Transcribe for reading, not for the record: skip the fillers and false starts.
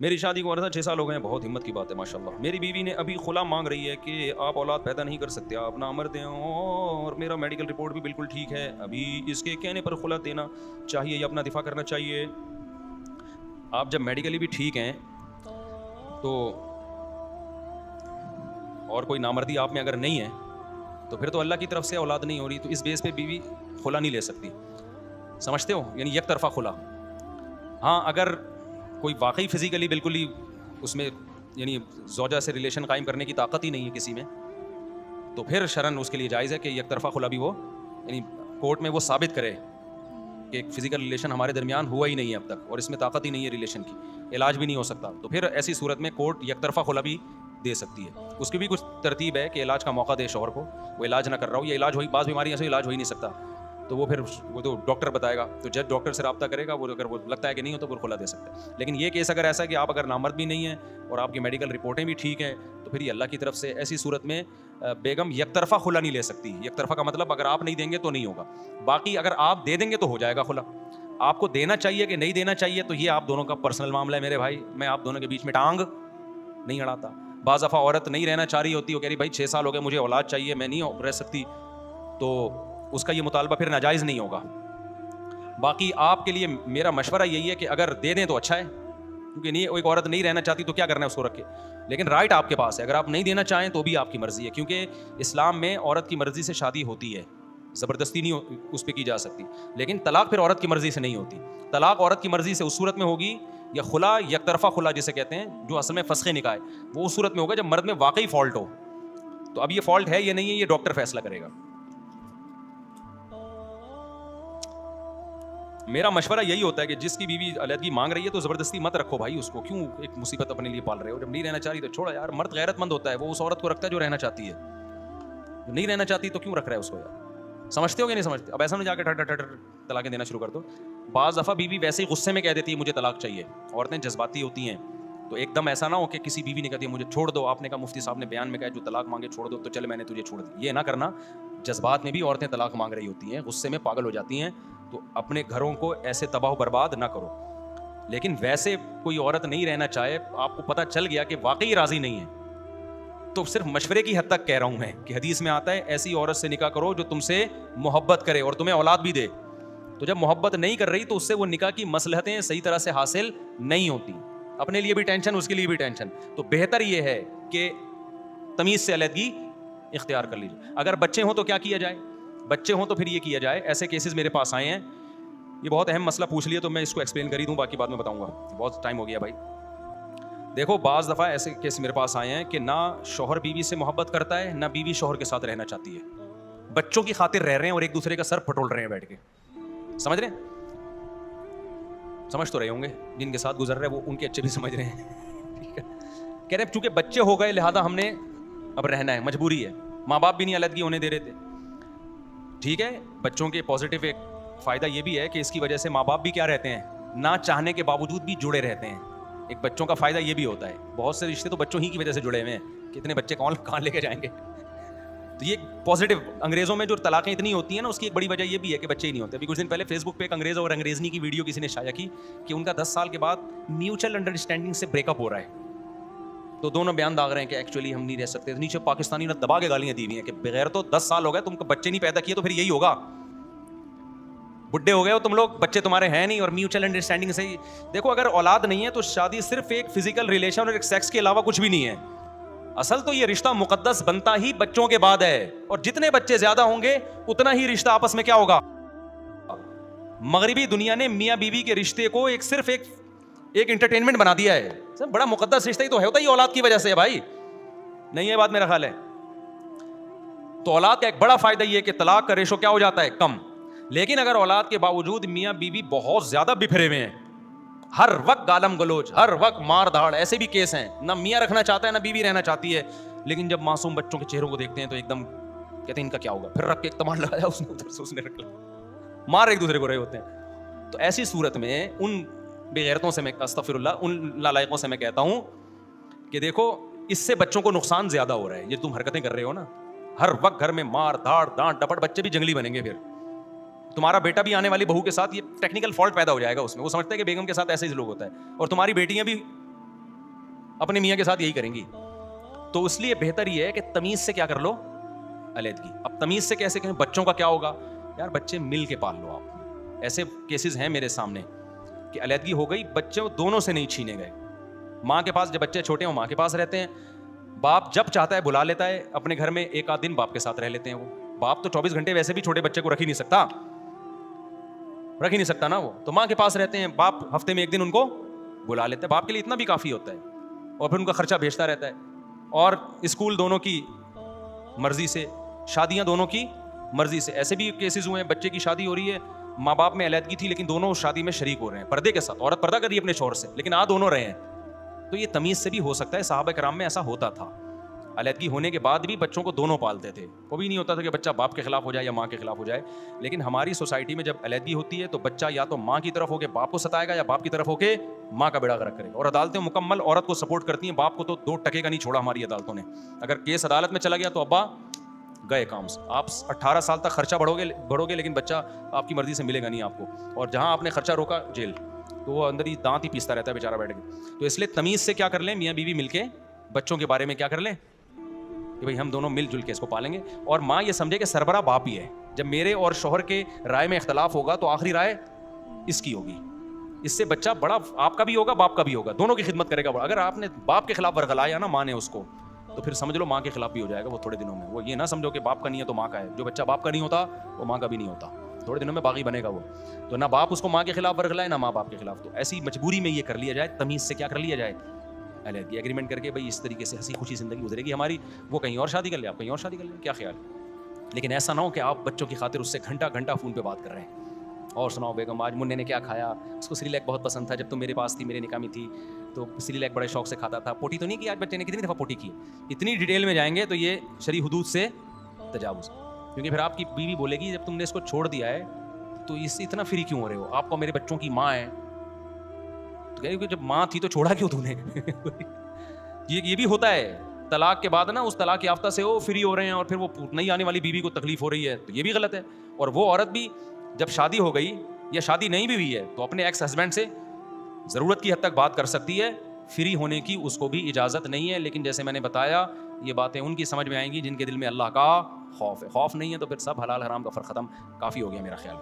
میری شادی کو عرصہ 6 سال ہو گئے ہیں. بہت ہمت کی بات ہے ماشاء اللہ. میری بیوی نے ابھی خلا مانگ رہی ہے کہ آپ اولاد پیدا نہیں کر سکتے, آپ نامرد ہیں اور میرا میڈیکل رپورٹ بھی بالکل ٹھیک ہے. ابھی اس کے کہنے پر خلا دینا چاہیے یا اپنا دفاع کرنا چاہیے؟ آپ جب میڈیکلی بھی ٹھیک ہیں تو اور کوئی نامردی آپ میں اگر نہیں ہے تو پھر تو اللہ کی طرف سے اولاد نہیں ہو رہی, تو اس بیس پہ بیوی خلا نہیں لے سکتی. سمجھتے ہو؟ یعنی یک طرفہ خلا. ہاں اگر کوئی واقعی فزیکلی بالکل ہی اس میں یعنی زوجہ سے ریلیشن قائم کرنے کی طاقت ہی نہیں ہے کسی میں, تو پھر شرعاً اس کے لیے جائز ہے کہ یک طرفہ خلا بھی وہ یعنی کورٹ میں وہ ثابت کرے کہ ایک فزیکل ریلیشن ہمارے درمیان ہوا ہی نہیں ہے اب تک اور اس میں طاقت ہی نہیں ہے ریلیشن کی, علاج بھی نہیں ہو سکتا, تو پھر ایسی صورت میں کورٹ یک طرفہ خلا بھی دے سکتی ہے. اس کی بھی کچھ ترتیب ہے کہ علاج کا موقع دے شوہر کو, وہ علاج نہ کر رہا ہو, یہ علاج ہوئی بعض بیماریاں سے علاج ہو ہی نہیں سکتا, تو وہ پھر وہ تو ڈاکٹر بتائے گا, تو جج ڈاکٹر سے رابطہ کرے گا, وہ اگر وہ لگتا ہے کہ نہیں ہو تو پھر کھلا دے سکتا ہے. لیکن یہ کیس اگر ایسا ہے کہ آپ اگر نامرد بھی نہیں ہیں اور آپ کی میڈیکل رپورٹیں بھی ٹھیک ہیں تو پھر یہ اللہ کی طرف سے ایسی صورت میں بیگم یک طرفہ کھلا نہیں لے سکتی. یک طرفہ کا مطلب اگر آپ نہیں دیں گے تو نہیں ہوگا, باقی اگر آپ دے دیں گے تو ہو جائے گا کھلا. آپ کو دینا چاہیے کہ نہیں دینا چاہیے تو یہ آپ دونوں کا پرسنل معاملہ ہے میرے بھائی, میں آپ دونوں کے بیچ میں ٹانگ نہیں اڑاتا. بعض دفعہ عورت نہیں رہنا چاہ رہی ہوتی, وہ کہہ رہی بھائی 6 سال ہو گئے مجھے اولاد چاہیے, میں نہیں رہ سکتی, تو اس کا یہ مطالبہ پھر ناجائز نہیں ہوگا. باقی آپ کے لیے میرا مشورہ یہی ہے کہ اگر دے دیں تو اچھا ہے, کیونکہ نہیں ایک عورت نہیں رہنا چاہتی تو کیا کرنا ہے اس کو رکھ کے, لیکن رائٹ آپ کے پاس ہے. اگر آپ نہیں دینا چاہیں تو بھی آپ کی مرضی ہے, کیونکہ اسلام میں عورت کی مرضی سے شادی ہوتی ہے, زبردستی نہیں اس پہ کی جا سکتی. لیکن طلاق پھر عورت کی مرضی سے نہیں ہوتی. طلاق عورت کی مرضی سے اس صورت میں ہوگی, یا خلا یک طرفہ خلا جسے کہتے ہیں جو اصل میں فسخ نکاح ہے, وہ اس صورت میں ہوگا جب مرد میں واقعی فالٹ ہو. تو اب یہ فالٹ ہے یا نہیں ہے یہ ڈاکٹر فیصلہ کرے گا. میرا مشورہ یہی ہوتا ہے کہ جس کی بیوی علیحدگی مانگ رہی ہے تو زبردستی مت رکھو بھائی اس کو, کیوں ایک مصیبت اپنے لیے پال رہے ہو. جب نہیں رہنا چاہ رہی تو چھوڑا یار, مرد غیرت مند ہوتا ہے, وہ اس عورت کو رکھتا ہے جو رہنا چاہتی ہے, جو نہیں رہنا چاہتی تو کیوں رکھ رہا ہے اس کو یار. سمجھتے ہو کہ نہیں سمجھتے؟ اب ایسا نہیں جا کے ٹھٹ طلاقیں دینا شروع کر دو. بعض دفعہ بیوی ویسے ہی غصے میں کہہ دیتی ہے مجھے طلاق چاہیے, عورتیں جذباتی ہوتی ہیں, تو ایک دم ایسا نہ ہو کہ کسی بیوی نے کہتی ہے مجھے چھوڑ دو. آپ نے کہا مفتی صاحب نے بیان میں کہا جو طلاق مانگے چھوڑ دو, تو چلے میں نے تجھے چھوڑ دی. یہ نہ کرنا. جذبات میں بھی عورتیں طلاق مانگ رہی ہوتی ہیں, غصے میں پاگل ہو جاتی ہیں, تو اپنے گھروں کو ایسے تباہ و برباد نہ کرو. لیکن ویسے کوئی عورت نہیں رہنا چاہے, آپ کو پتہ چل گیا کہ واقعی راضی نہیں ہے, تو صرف مشورے کی حد تک کہہ رہا ہوں میں کہ حدیث میں آتا ہے ایسی عورت سے نکاح کرو جو تم سے محبت کرے اور تمہیں اولاد بھی دے. تو جب محبت نہیں کر رہی تو اس سے وہ نکاح کی مصلحتیں صحیح طرح سے حاصل نہیں ہوتی. اپنے لیے بھی ٹینشن, اس کے لیے بھی ٹینشن. تو بہتر یہ ہے کہ تمیز سے علیحدگی اختیار کر لیجیے. اگر بچے ہوں تو کیا کیا جائے؟ بچے ہوں تو پھر یہ کیا جائے, ایسے کیسز میرے پاس آئے ہیں, یہ بہت اہم مسئلہ پوچھ لیا تو میں اس کو ایکسپلین کر ہی دوں, باقی بعد میں بتاؤں گا, بہت ٹائم ہو گیا بھائی. دیکھو بعض دفعہ ایسے کیس میرے پاس آئے ہیں کہ نہ شوہر بیوی سے محبت کرتا ہے, نہ بیوی شوہر کے ساتھ رہنا چاہتی ہے, بچوں کی خاطر رہ رہے ہیں اور ایک دوسرے کا سر پھٹول رہے ہیں بیٹھ کے. سمجھ رہے ہیں؟ سمجھ تو رہے ہوں گے, جن کے ساتھ گزر رہے ہیں وہ ان کے اچھے بھی سمجھ رہے ہیں. کہہ رہے ہیں چونکہ بچے ہو گئے لہذا ہم نے اب رہنا ہے, مجبوری ہے. ماں باپ بھی نہیں علیحدگی ہونے دے رہے تھے. ٹھیک ہے, بچوں کے پازیٹیو ایک فائدہ یہ بھی ہے کہ اس کی وجہ سے ماں باپ بھی کیا رہتے ہیں, نہ چاہنے کے باوجود بھی جڑے رہتے ہیں. ایک بچوں کا فائدہ یہ بھی ہوتا ہے, بہت سے رشتے تو بچوں ہی کی وجہ سے جڑے ہوئے ہیں, کتنے بچے کہاں لے کے جائیں گے. تو یہ پازیٹیو. انگریزوں میں جو طلاقیں اتنی ہوتی ہیں نا, اس کی ایک بڑی وجہ یہ بھی ہے کہ بچے ہی نہیں ہوتے. ابھی کچھ دن پہلے فیس بک پہ ایک انگریز اور انگریزنی کی ویڈیو کسی نے شائع کی کہ ان کا 10 سال کے بعد میوچل انڈرسٹینڈنگ سے بریک اپ ہو رہا ہے. تو دونوں بیان داغ رہے ہیں کہ ایکچولی ہم نہیں رہ سکتے. نیچے پاکستانی نے دبا کے گالیاں دی ہوئی ہیں کہ بغیر تو 10 سال ہو گئے, تم بچے نہیں پیدا کیے تو پھر یہی ہوگا, بڈھے ہو گئے ہو تم لوگ, بچے تمہارے ہیں نہیں, اور میوچل انڈرسٹینڈنگ سے ہی. دیکھو اگر اولاد نہیں ہے تو شادی صرف ایک فزیکل ریلیشن اور ایک سیکس کے علاوہ کچھ بھی نہیں ہے. اصل تو یہ رشتہ مقدس بنتا ہی بچوں کے بعد ہے, اور جتنے بچے زیادہ ہوں گے اتنا ہی رشتہ آپس میں کیا ہوگا. مغربی دنیا نے میاں بیوی کے رشتے کو صرف ایک انٹرٹینمنٹ بنا دیا ہے. بڑا مقدس رشتہ ہی تو ہے, ہوتا ہی اولاد کی وجہ سے ہے بھائی. نہیں ہے بات میرا خیال ہے. تو اولاد کا ایک بڑا فائدہ یہ ہے کہ طلاق کا ریشو کیا ہو جاتا ہے, کم. لیکن اگر اولاد کے باوجود میاں بیوی بہت زیادہ بکھرے ہوئے ہیں, ہر وقت گالم گلوچ, ہر وقت مار دھاڑ, ایسے بھی کیس ہیں, نہ میاں رکھنا چاہتا ہے نہ بیوی رہنا چاہتی ہے, لیکن جب معصوم بچوں کے چہروں کو دیکھتے ہیں تو ایک دم کہتے ہیں ان کا کیا ہوگا, پھر رکھ کے ایک تمال لگایا اس نے, ادھر سے اس نے رکھ لیا, مار ایک دوسرے کو رہے ہوتے ہیں. تو ایسی صورت میں ان بے غیرتوں سے میں استغفر اللہ, ان نالائقوں سے میں کہتا ہوں کہ دیکھو اس سے بچوں کو نقصان زیادہ ہو رہا ہے. یہ تم حرکتیں کر رہے ہو نا, ہر وقت گھر میں مار دھاڑ ڈانٹ ڈپٹ, بچے بھی جنگلی بنیں گے. پھر تمہارا بیٹا بھی آنے والی بہو کے ساتھ یہ ٹیکنیکل فالٹ پیدا ہو جائے گا اس میں, وہ سمجھتا ہے کہ بیگم کے ساتھ ایسے ہی لوگ ہوتا ہے, اور تمہاری بیٹیاں بھی اپنے میاں کے ساتھ یہی کریں گی. تو اس لیے بہتر یہ ہے کہ تمیز سے کیا کر لو, علیحدگی. اب تمیز سے کیسے کہیں, بچوں کا کیا ہوگا یار, بچے مل کے پال لو آپ. ایسے کیسز ہیں میرے سامنے کہ علیحدگی ہو گئی, بچے دونوں سے نہیں چھینے گئے. ماں کے پاس, جب بچے چھوٹے ہیں ماں کے پاس رہتے ہیں, باپ جب چاہتا ہے بلا لیتا ہے اپنے گھر میں, ایک آدھ دن باپ کے ساتھ رہ لیتے ہیں. وہ باپ تو 24 گھنٹے ویسے بھی چھوٹے بچے کو رکھ ہی نہیں سکتا نا, وہ تو ماں کے پاس رہتے ہیں. باپ ہفتے میں ایک دن ان کو بلا لیتا ہے, باپ کے لیے اتنا بھی کافی ہوتا ہے, اور پھر ان کا خرچہ بھیجتا رہتا ہے. اور اسکول دونوں کی مرضی سے, شادیاں دونوں کی مرضی سے. ایسے بھی کیسز ہوئے ہیں, بچے کی شادی ہو رہی ہے, ماں باپ میں علیحدگی تھی لیکن دونوں اس شادی میں شریک ہو رہے ہیں پردے کے ساتھ. عورت پردہ کر رہی ہے اپنے شوہر سے لیکن دونوں رہے ہیں. تو یہ تمیز سے بھی ہو سکتا ہے. صحابہ کرام میں ایسا ہوتا تھا, علیحدگی ہونے کے بعد بھی بچوں کو دونوں پالتے تھے. وہ بھی نہیں ہوتا تھا کہ بچہ باپ کے خلاف ہو جائے یا ماں کے خلاف ہو جائے. لیکن ہماری سوسائٹی میں جب علیحدگی ہوتی ہے تو بچہ یا تو ماں کی طرف ہو کے باپ کو ستائے گا یا باپ کی طرف ہو کے ماں کا بیڑا غرق کرے گا. اور عدالتیں مکمل عورت کو سپورٹ کرتی ہیں, باپ کو تو 2 ٹکے کا نہیں چھوڑا ہماری عدالتوں نے. اگر کیس عدالت میں چلا گیا تو ابا گئے کام سے. آپ 18 سال تک خرچہ بڑھو گے لیکن بچہ آپ کی مرضی سے ملے گا نہیں آپ کو. اور جہاں آپ نے خرچہ روکا جیل, تو وہ اندر ہی دانت ہی پیستا رہتا ہے بیچارہ بیٹھ کے. تو اس لیے تمیز سے کیا کر لیں, میاں بیوی مل کے بچوں کے بارے میں کیا کر لیں کہ بھائی ہم دونوں مل جل کے اس کو پالیں گے. اور ماں یہ سمجھے کہ سربراہ باپ ہی ہے. جب میرے اور شوہر کے رائے میں اختلاف ہوگا تو آخری رائے اس کی ہوگی. اس سے بچہ بڑا آپ کا بھی ہوگا باپ کا بھی ہوگا, دونوں کی خدمت کرے گا. اگر آپ نے باپ کے خلاف ورغلایا نا ماں نے اس کو, تو پھر سمجھ لو ماں کے خلاف بھی ہو جائے گا وہ تھوڑے دنوں میں. وہ یہ نہ سمجھو کہ باپ کا نہیں ہے تو ماں کا ہے. جو بچہ باپ کا نہیں ہوتا وہ ماں کا بھی نہیں ہوتا, تھوڑے دنوں میں باغی بنے گا وہ. تو نہ باپ اس کو ماں کے خلاف ورغلائے نہ ماں باپ کے خلاف. تو ایسی مجبوری میں یہ کر لیا جائے, تمیز سے کیا کر لیا جائے, علیحدگی ایگریمنٹ کر کے بھائی اس طریقے سے ہنسی خوشی زندگی گزرے گی ہماری. وہ کہیں اور شادی کر لے, آپ کہیں اور شادی کر لیں, کیا خیال. لیکن ایسا نہ ہو کہ آپ بچوں کی خاطر اس سے گھنٹہ گھنٹہ فون پہ بات کر رہے ہیں. اور سناؤ بیگم آج منّے نے کیا کھایا, اس کو سریلیک بہت پسند تھا, جب تم میرے پاس تھی میرے نکاح میں تھی تو سریلیک بڑے شوق سے کھاتا تھا. پوٹی تو نہیں کی آج بچے نے, کتنی دفعہ پوٹی کی. اتنی ڈیٹیل میں جائیں گے تو یہ شرعی حدود سے تجاوز. کیونکہ پھر آپ کی بیوی بولے گی جب تم نے اس کو چھوڑ دیا ہے تو اس سے اتنا فری کیوں ہو رہے ہو, آپ کو میرے بچوں کی ماں ہے. تو کہے کہ جب ماں تھی تو چھوڑا کیوں تو نے. یہ بھی ہوتا ہے, طلاق کے بعد نا اس طلاق یافتہ سے وہ فری ہو رہے ہیں اور پھر وہ نئی آنے والی بیوی کو تکلیف ہو رہی ہے, تو یہ بھی غلط ہے. اور وہ عورت بھی جب شادی ہو گئی یا شادی نہیں بھی ہوئی ہے تو اپنے ایکس ہسبینڈ سے ضرورت کی حد تک بات کر سکتی ہے, فری ہونے کی اس کو بھی اجازت نہیں ہے. لیکن جیسے میں نے بتایا یہ باتیں ان کی سمجھ میں آئیں گی جن کے دل میں اللہ کا خوف ہے. خوف نہیں ہے تو پھر سب حلال حرام کا فرق ختم, کافی ہو گیا میرا خیال.